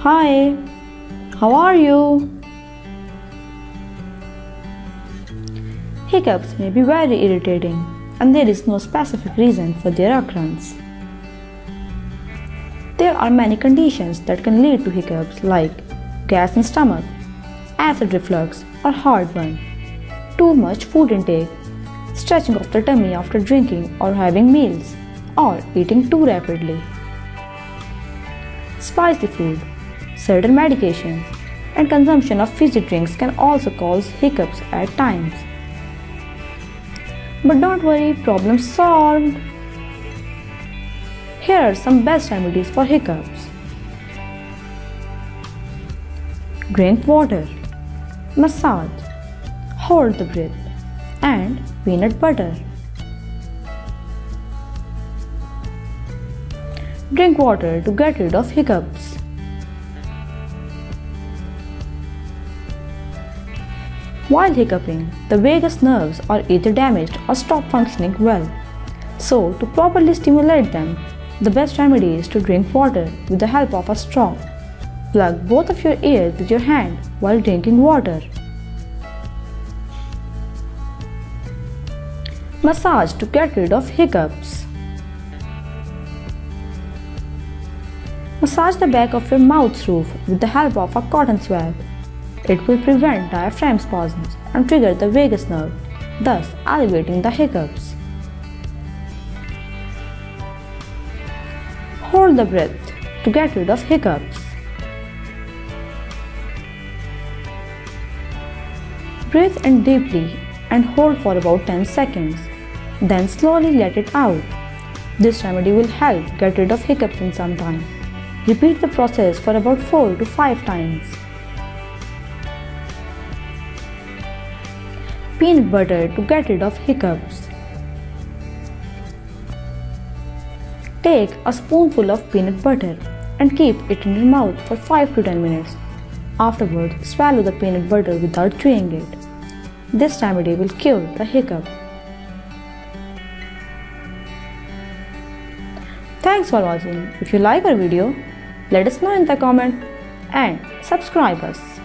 Hi, how are you? Hiccups may be very irritating, and there is no specific reason for their occurrence. There are many conditions that can lead to hiccups like gas in stomach, acid reflux or heartburn, too much food intake, stretching of the tummy after drinking or having meals, or eating too rapidly. Spicy food, certain medications, and consumption of fizzy drinks can also cause hiccups at times. But don't worry, problem solved! Here are some best remedies for hiccups. Drink water, massage, hold the breath, and peanut butter. Drink water to get rid of hiccups. While hiccuping, the vagus nerves are either damaged or stop functioning well. So, to properly stimulate them, the best remedy is to drink water with the help of a straw. Plug both of your ears with your hand while drinking water. Massage to get rid of hiccups. Massage the back of your mouth's roof with the help of a cotton swab. It will prevent diaphragm spasms and trigger the vagus nerve, thus alleviating the hiccups. Hold the breath to get rid of hiccups. Breathe in deeply and hold for about 10 seconds. Then slowly let it out. This remedy will help get rid of hiccups in some time. Repeat the process for about 4 to 5 times. Peanut butter to get rid of hiccups. Take a spoonful of peanut butter and keep it in your mouth for 5 to 10 minutes. Afterwards, swallow the peanut butter without chewing it. This remedy will cure the hiccup. Thanks for watching. If you like our video, let us know in the comment and subscribe us.